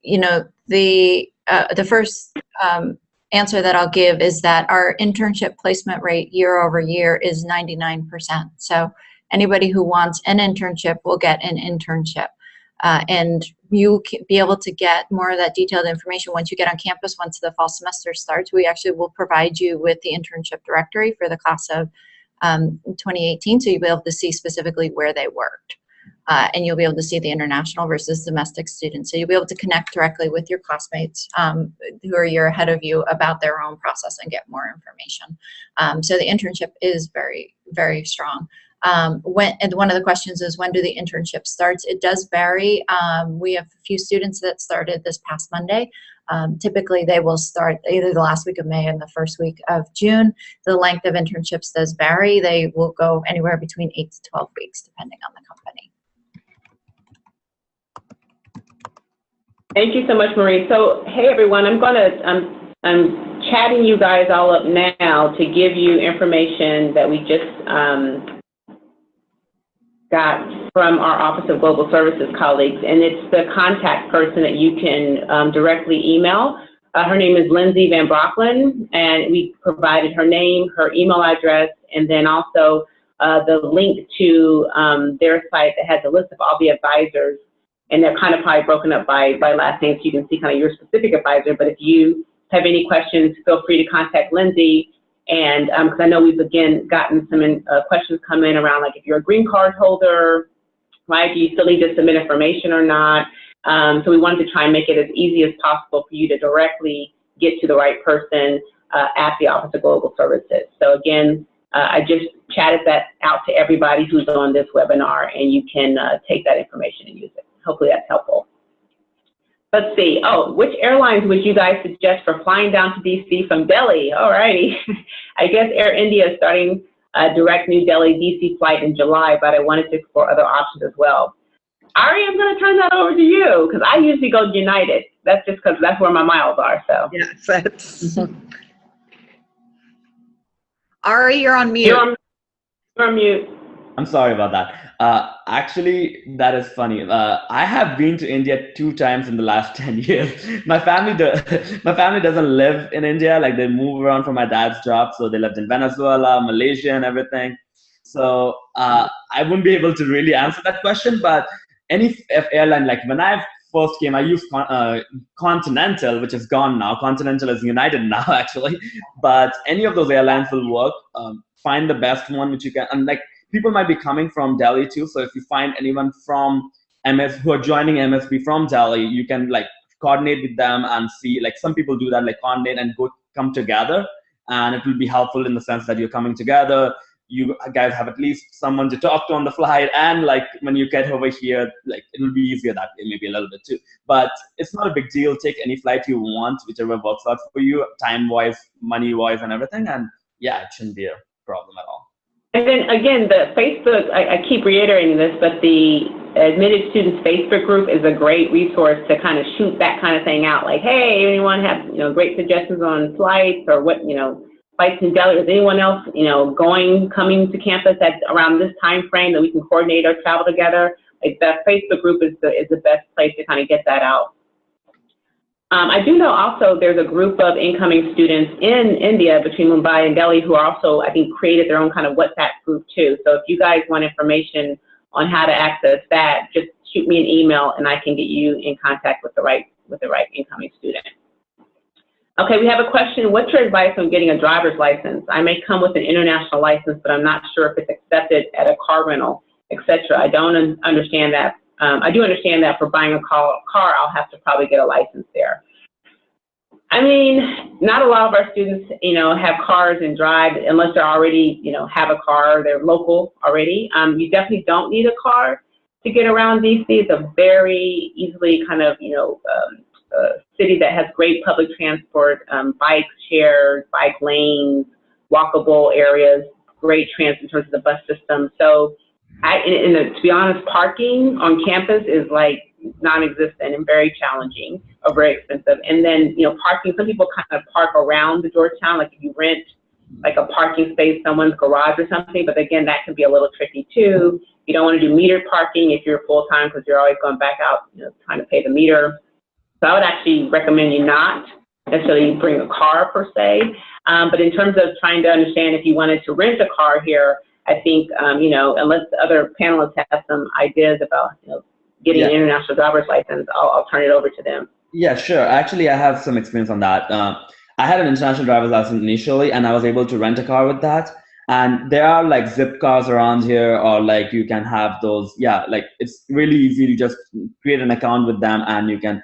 You know, the first answer that I'll give is that our internship placement rate year over year is 99%. So anybody who wants an internship will get an internship. And you can be able to get more of that detailed information once you get on campus, once the fall semester starts. We actually will provide you with the internship directory for the class of 2018, so you'll be able to see specifically where they worked. And you'll be able to see the international versus domestic students. So you'll be able to connect directly with your classmates who are a year ahead of you about their own process and get more information. So the internship is very, very strong. And one of the questions is, when do the internships start? It does vary. We have a few students that started this past Monday. Typically they will start either the last week of May and the first week of June. The length of internships does vary. They will go anywhere between 8 to 12 weeks depending on the company. Thank you so much, Marie. So, hey everyone, I'm chatting you guys all up now to give you information that we just got from our Office of Global Services colleagues, and it's the contact person that you can directly email. Her name is Lindsay Van Brocklin, and we provided her name, her email address, and then also the link to their site that has a list of all the advisors, and they're kind of probably broken up by last name, so you can see kind of your specific advisor. But if you have any questions, feel free to contact Lindsay. And because I know we've again gotten some questions come in around, like, if you're a green card holder, right, do you still need to submit information or not? So we wanted to try and make it as easy as possible for you to directly get to the right person at the Office of Global Services. So again, I just chatted that out to everybody who's on this webinar, and you can take that information and use it. Hopefully that's helpful. Let's see. Oh, which airlines would you guys suggest for flying down to DC from Delhi? All righty. I guess Air India is starting a direct New Delhi DC flight in July, but I wanted to explore other options as well. Ari, I'm going to turn that over to you, because I usually go United. That's just because that's where my miles are. So yes, that's. Ari, you're on mute. You're on mute. I'm sorry about that. Actually, that is funny. I have been to India 2 times in the last 10 years. My family doesn't live in India. Like, they move around for my dad's job. So they lived in Venezuela, Malaysia, and everything. So I wouldn't be able to really answer that question. But any airline, like when I first came, I used Continental, which is gone now. Continental is United now, actually. But any of those airlines will work. Find the best one which you can. And like, people might be coming from Delhi too. So if you find anyone from MS who are joining MSB from Delhi, you can like coordinate with them and see, like some people do that, like coordinate and come together, and it will be helpful in the sense that you're coming together. You guys have at least someone to talk to on the flight, and like when you get over here, like it will be easier that way, maybe a little bit too. But it's not a big deal. Take any flight you want, whichever works out for you, time-wise, money-wise, and everything. And yeah, it shouldn't be a problem at all. And then again, the Facebook, I keep reiterating this, but the Admitted Students Facebook group is a great resource to kind of shoot that kind of thing out. Like, hey, anyone have, great suggestions on flights or what, flights in Delhi? Is anyone else, coming to campus at around this time frame that we can coordinate our travel together? Like that Facebook group is the best place to kind of get that out. I do know also there's a group of incoming students in India between Mumbai and Delhi who are also, I think, created their own kind of WhatsApp group too. So if you guys want information on how to access that, just shoot me an email and I can get you in contact with the right incoming student. Okay, we have a question. What's your advice on getting a driver's license? I may come with an international license, but I'm not sure if it's accepted at a car rental, etc. I don't understand that. I do understand that for buying a car, I'll have to probably get a license there. I mean, not a lot of our students, have cars and drive unless they're already, have a car, they're local already. You definitely don't need a car to get around DC. It's a very easily kind of, city that has great public transport, bike shares, bike lanes, walkable areas, great transit in terms of the bus system. So, to be honest, parking on campus is like non-existent and very challenging or very expensive. And then, parking, some people kind of park around the Georgetown, like if you rent like a parking space, someone's garage or something, but again, that can be a little tricky too. You don't want to do metered parking if you're full-time because you're always going back out, trying to pay the meter. So I would actually recommend you not necessarily bring a car per se, but in terms of trying to understand if you wanted to rent a car here, I think, unless the other panelists have some ideas about, getting an international driver's license, I'll turn it over to them. Yeah, sure. Actually, I have some experience on that. I had an international driver's license initially, and I was able to rent a car with that. And there are like zip cars around here, or like you can have those. Yeah, like it's really easy to just create an account with them, and you can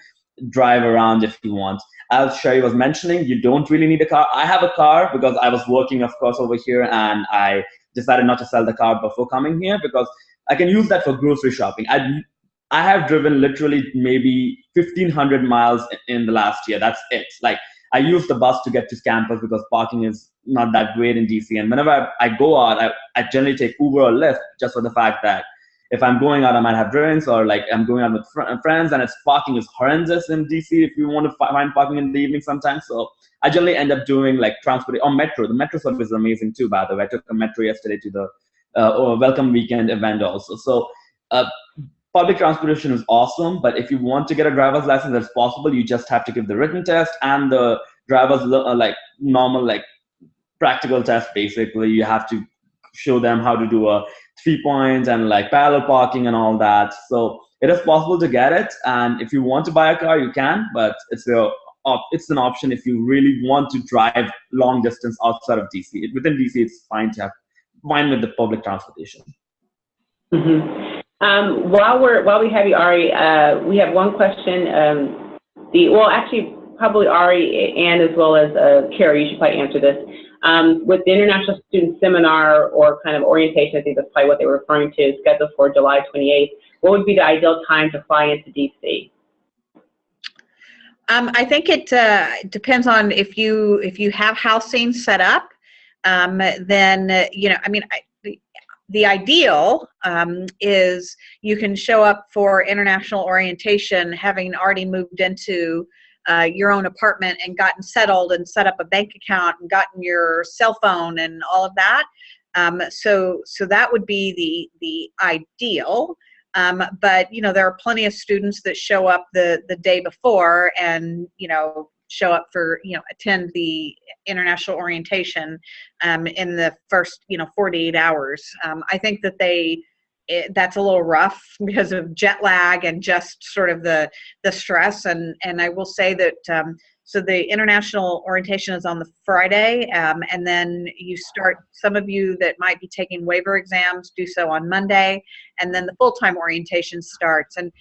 drive around if you want. As Sherry was mentioning, you don't really need a car. I have a car because I was working, of course, over here, and I decided not to sell the car before coming here because I can use that for grocery shopping. I have driven literally maybe 1,500 miles in the last year. That's it. Like I use the bus to get to campus because parking is not that great in DC. And whenever I go out, I generally take Uber or Lyft just for the fact that if I'm going out, I might have drinks, or like I'm going out with friends, and parking is horrendous in DC if you want to find parking in the evening sometimes. So I generally end up doing like transport or metro. The metro service is amazing too, by the way. I took a metro yesterday to the Welcome Weekend event also. So public transportation is awesome, but if you want to get a driver's license, that's possible. You just have to give the written test and the driver's like normal, like practical test. Basically, you have to show them how to do a 3-point and like parallel parking and all that. So it is possible to get it, and if you want to buy a car, you can, but it's an option if you really want to drive long distance outside of DC. Within DC, it's fine with the public transportation. Mm-hmm. While we have you, Ari, we have one question. Actually, probably Ari and as well as Carrie, you should probably answer this. With the International Student Seminar or kind of orientation, I think that's probably what they were referring to, scheduled for July 28th, what would be the ideal time to fly into DC? I think it depends on if you have housing set up, then, the ideal is you can show up for international orientation having already moved into your own apartment and gotten settled and set up a bank account and gotten your cell phone and all of that. So that would be the ideal. But there are plenty of students that show up the day before and show up for attend the international orientation in the first 48 hours. I think that that's a little rough because of jet lag and just sort of the stress. And I will say that So the international orientation is on the Friday, and then you start, some of you that might be taking waiver exams do so on Monday, and then the full-time orientation starts. And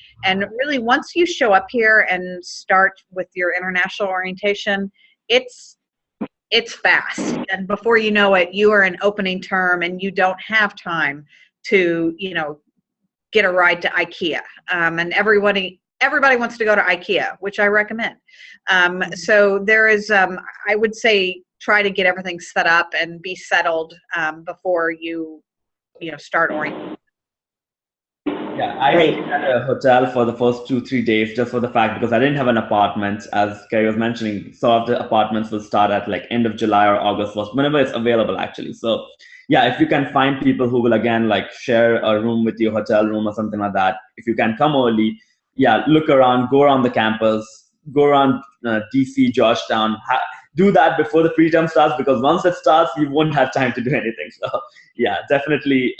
really, once you show up here and start with your international orientation, it's fast. And before you know it, you are in opening term and you don't have time to, get a ride to IKEA. And everybody wants to go to IKEA, which I recommend. So there is, I would say, try to get everything set up and be settled before you start orienting. Yeah, I stayed at a hotel for the first 2-3 days just for the fact because I didn't have an apartment. As Carrie was mentioning, some of the apartments will start at like end of July or August, whenever it's available actually. So yeah, if you can find people who will again like share a room with your hotel room or something like that, if you can come early, yeah, look around, go around the campus, go around DC, Georgetown, do that before the pre-term starts, because once it starts, you won't have time to do anything. So yeah, definitely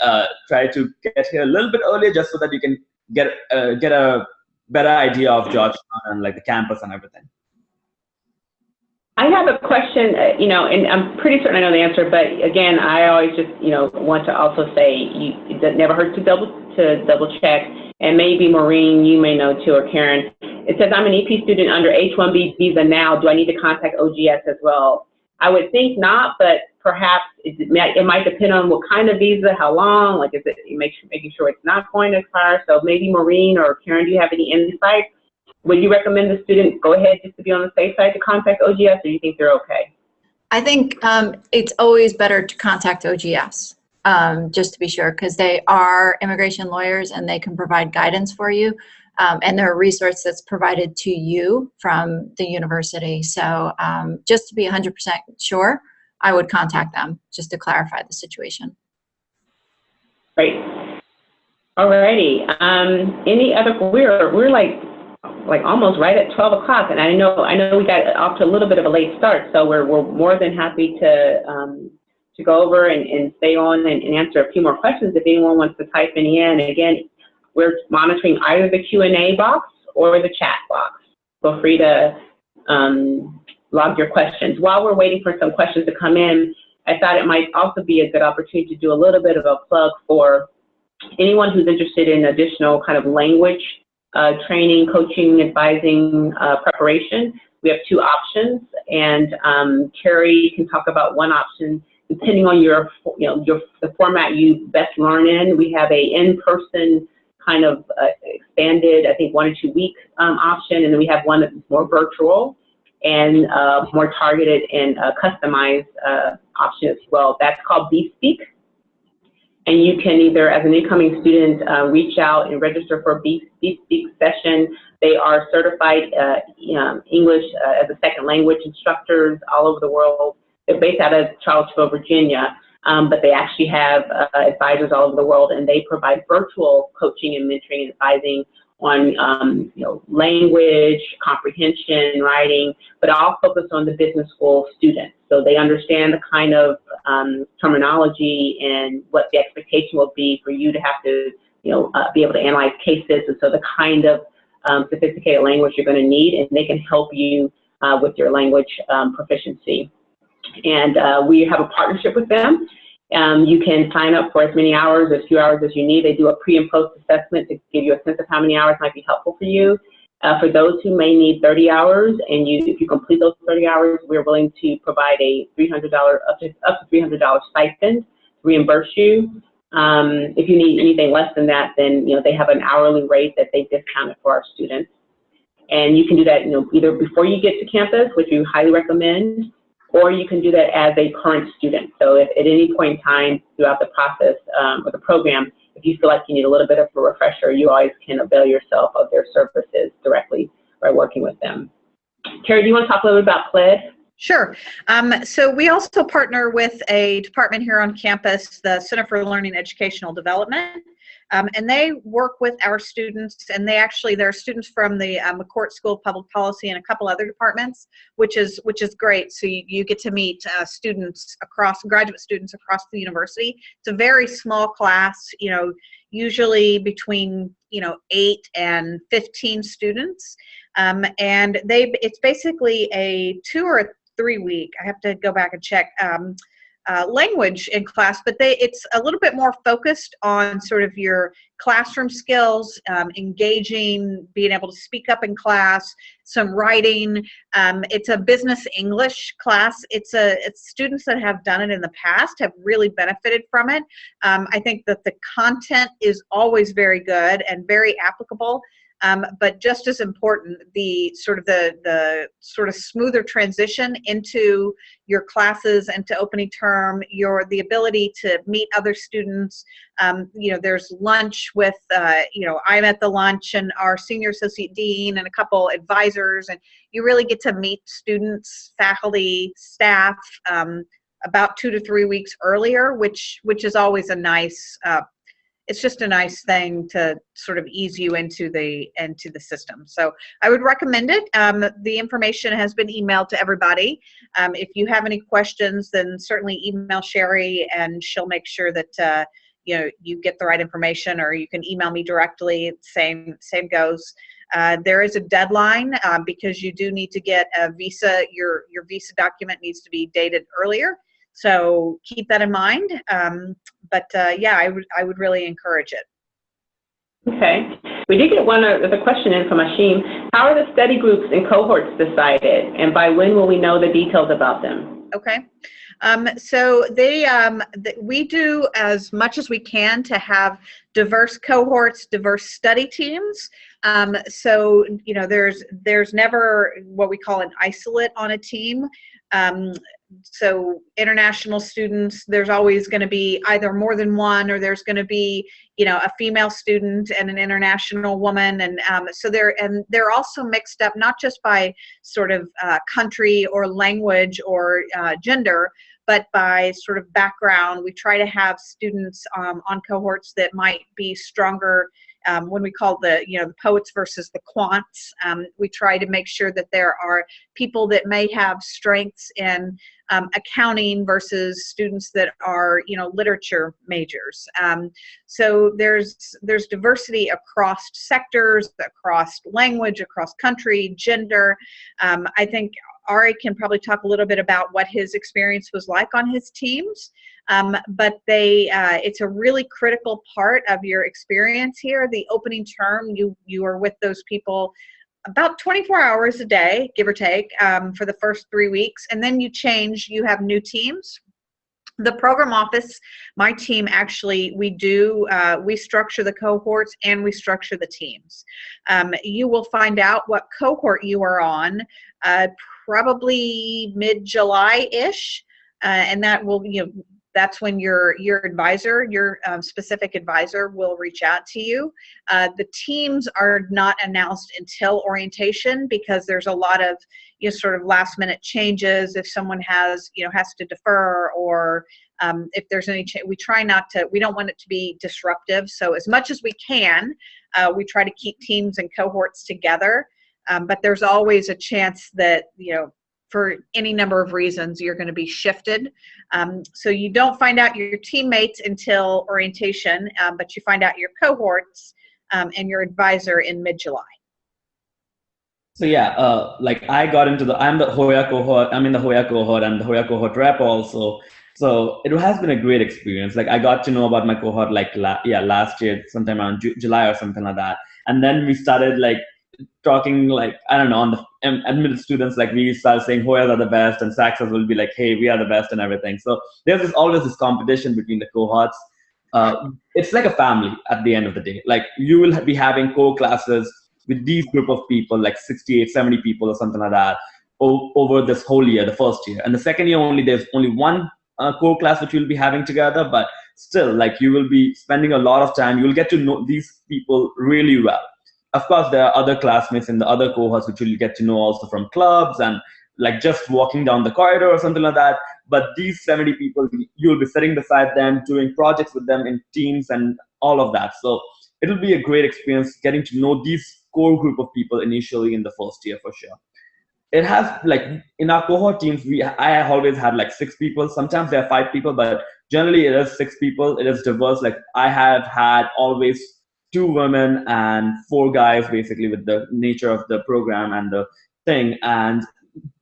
try to get here a little bit earlier just so that you can get a better idea of Georgetown and like the campus and everything. I have a question, and I'm pretty certain I know the answer, but again, I always just, want to also say it never hurts to double check, and maybe Maureen, you may know too, or Karen. It says I'm an EP student under H1B Visa now. Do I need to contact OGS as well? I would think not, but perhaps it might depend on what kind of visa, how long, like is it making sure it's not going to expire. So maybe Maureen or Karen, do you have any insight? Would you recommend the student go ahead just to be on the safe side to contact OGS, or do you think they're okay? I think it's always better to contact OGS, just to be sure, because they are immigration lawyers and they can provide guidance for you. And they're a resource that's provided to you from the university. So just to be 100% sure, I would contact them just to clarify the situation. Great. Alrighty. Any other? We're like almost right at 12 o'clock, and I know we got off to a little bit of a late start, so we're more than happy to go over and stay on and answer a few more questions if anyone wants to type any in. And again, we're monitoring either the Q&A box or the chat box. Feel free to log your questions. While we're waiting for some questions to come in, I thought it might also be a good opportunity to do a little bit of a plug for anyone who's interested in additional kind of language training, coaching, advising, preparation. We have two options, and Carrie can talk about one option depending on the format you best learn in. We have a in-person kind of expanded, I think 1 or 2 week option, and then we have one that's more virtual and more targeted and customized option as well. That's called BSpeak. And you can either, as an incoming student, reach out and register for a BSpeak session. They are certified English as a second language instructors all over the world. They're based out of Charlottesville, Virginia, but they actually have advisors all over the world, and they provide virtual coaching and mentoring and advising on language, comprehension, writing, but all focused on the business school students. So they understand the kind of terminology and what the expectation will be for you to have to be able to analyze cases, and so the kind of sophisticated language you're going to need, and they can help you with your language proficiency. And we have a partnership with them. You can sign up for as many hours, as few hours as you need. They do a pre and post assessment to give you a sense of how many hours might be helpful for you. For those who may need 30 hours, and if you complete those 30 hours, we're willing to provide a $300 up to $300 stipend to reimburse you. If you need anything less than that, then they have an hourly rate that they discounted for our students. And you can do that either before you get to campus, which we highly recommend, or you can do that as a current student. So if at any point in time throughout the process or the program, if you feel like you need a little bit of a refresher, you always can avail yourself of their services directly by working with them. Carrie, do you want to talk a little bit about PLED? Sure. So we also partner with a department here on campus, the Center for Learning and Educational Development. And they work with our students, and there are students from the McCourt School of Public Policy and a couple other departments, which is great. So you get to meet graduate students across the university. It's a very small class. You usually between 8 and 15 students, and it's basically a 2 or 3 week. I have to go back and check. Language in class, but it's a little bit more focused on sort of your classroom skills, engaging, being able to speak up in class, some writing. It's a business English class. It's students that have done it in the past have really benefited from it. I think that the content is always very good and very applicable. But just as important, the sort of smoother transition into your classes and to opening term, the ability to meet other students. There's lunch with, I'm at the lunch and our senior associate dean and a couple advisors, and you really get to meet students, faculty, staff about 2 to 3 weeks earlier, which is always a nice. It's just a nice thing to sort of ease you into the system. So I would recommend it. The information has been emailed to everybody. If you have any questions, then certainly email Sherry, and she'll make sure that you get the right information, or you can email me directly. Same goes. There is a deadline because you do need to get a visa. Your visa document needs to be dated earlier. So keep that in mind. But I would really encourage it. Okay. We did get one other question in from Ashim. How are the study groups and cohorts decided, and by when will we know the details about them? Okay. So we do as much as we can to have diverse cohorts, diverse study teams. So there's never what we call an isolate on a team. So international students, there's always going to be either more than one, or there's going to be, a female student and an international woman. And so they're also mixed up, not just by sort of country or language or gender, but by sort of background. We try to have students on cohorts that might be stronger when we call the poets versus the quants. We try to make sure that there are people that may have strengths in accounting versus students that are literature majors. So there's diversity across sectors, across language, across country, gender. I think Ari can probably talk a little bit about what his experience was like on his teams, but it's a really critical part of your experience here. The opening term, you are with those people about 24 hours a day, give or take, for the first 3 weeks, and then you have new teams. The program office, my team actually, we structure the cohorts and we structure the teams. You will find out what cohort you are on probably mid-July-ish, and that will, that's when your advisor, your specific advisor will reach out to you. The teams are not announced until orientation, because there's a lot of sort of last minute changes. If someone has to defer, or if there's any change, we don't want it to be disruptive. So as much as we can, we try to keep teams and cohorts together. But there's always a chance that, for any number of reasons, you're going to be shifted. So you don't find out your teammates until orientation, but you find out your cohorts and your advisor in mid-July. So like I got into I'm the Hoya cohort. I'm in the Hoya cohort. I'm the Hoya cohort rep also. So it has been a great experience. Like I got to know about my cohort last year, sometime around July or something like that. And then we started talking, on the admitted students, we started saying Hoyas are the best, and Saxes will be like, hey, we are the best and everything. So there's always this competition between the cohorts. It's like a family at the end of the day. You will be having core classes with these group of people, 68, 70 people or something like that, over this whole year, the first year. And the second year there's only one core class which you'll be having together, but still, you will be spending a lot of time. You'll get to know these people really well. Of course, there are other classmates in the other cohorts which you'll get to know also from clubs and just walking down the corridor or something like that. But these 70 people, you'll be sitting beside them, doing projects with them in teams and all of that. So it'll be a great experience getting to know these core group of people initially in the first year for sure. it has, like, in our cohort teams, I always had like 6 people. Sometimes there are 5 people, but generally it is 6 people. It is diverse. Like, I have had always 2 women and 4 guys, basically, with the nature of the program and the thing, and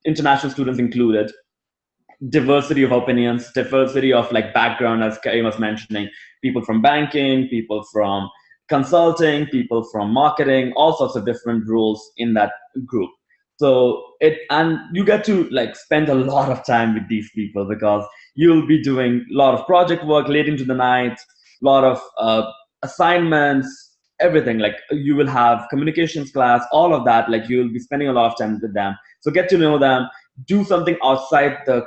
international students included. Diversity of opinions, diversity of like background, as Kay was mentioning, people from banking, people from consulting, people from marketing, all sorts of different roles in that group. So and you get to like spend a lot of time with these people, because you'll be doing a lot of project work late into the night, a lot of assignments, everything. Like, you will have communications class, all of that. Like, you'll be spending a lot of time with them. So get to know them, do something outside the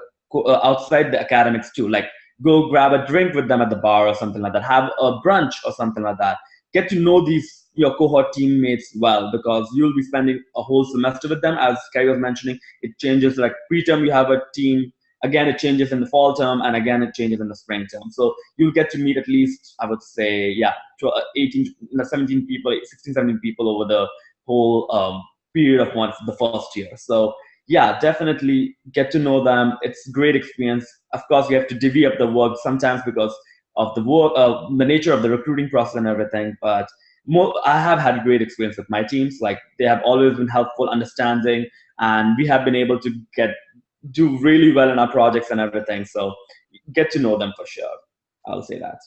academics too, like go grab a drink with them at the bar or something like that, have a brunch or something like that. Get to know your cohort teammates well, because you'll be spending a whole semester with them. As Carrie was mentioning, it changes. Like, pre-term you have a team, again it changes in the fall term, and again it changes in the spring term. So you'll get to meet at least, I would say, 17 people, 16, 17 people over the whole period of the first year. So yeah, definitely get to know them. It's a great experience. Of course, you have to divvy up the work sometimes because of the work, the nature of the recruiting process and everything. But I have had great experience with my teams. Like, they have always been helpful, understanding, and we have been able to do really well in our projects and everything. So get to know them for sure. I'll say that.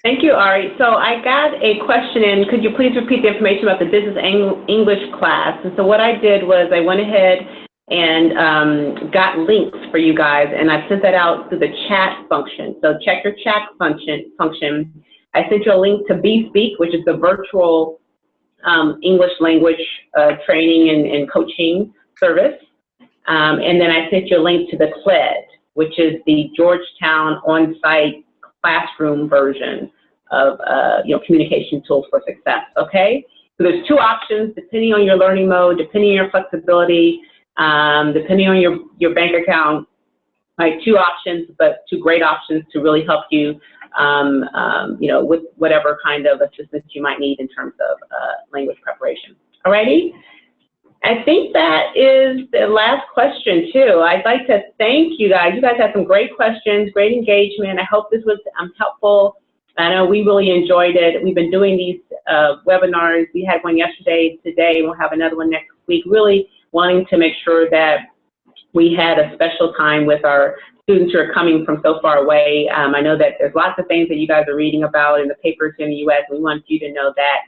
Thank you, Ari. So I got a question in. Could you please repeat the information about the business English class? And so what I did was I went ahead and got links for you guys, and I sent that out through the chat function. So check your chat function. I sent you a link to BSpeak, which is the virtual English language training and coaching service. And then I sent you a link to the CLED, which is the Georgetown on-site classroom version of communication tools for success. Okay, so there's 2 options depending on your learning mode, depending on your flexibility, depending on your bank account. Like, 2 options, but 2 great options to really help you, with whatever kind of assistance you might need in terms of language preparation. Alrighty. I think that is the last question too. I'd like to thank you guys. You guys had some great questions, great engagement. I hope this was helpful. I know we really enjoyed it. We've been doing these webinars. We had one yesterday, today, we'll have another one next week, really wanting to make sure that we had a special time with our students who are coming from so far away. I know that there's lots of things that you guys are reading about in the papers in the U.S. We want you to know that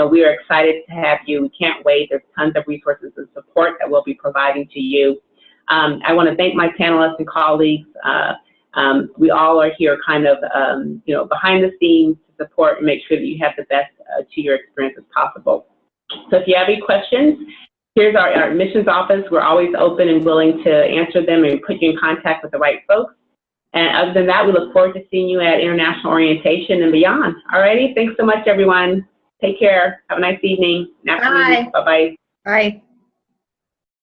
we are excited to have you. We can't wait. There's tons of resources and support that we'll be providing to you. I want to thank my panelists and colleagues. We all are here kind of, behind the scenes to support and make sure that you have the best to your experience as possible. So if you have any questions, here's our admissions office. We're always open and willing to answer them and put you in contact with the right folks. And other than that, we look forward to seeing you at International Orientation and beyond. All righty. Thanks so much, everyone. Take care. Have a nice evening. Bye. Bye-bye. Bye.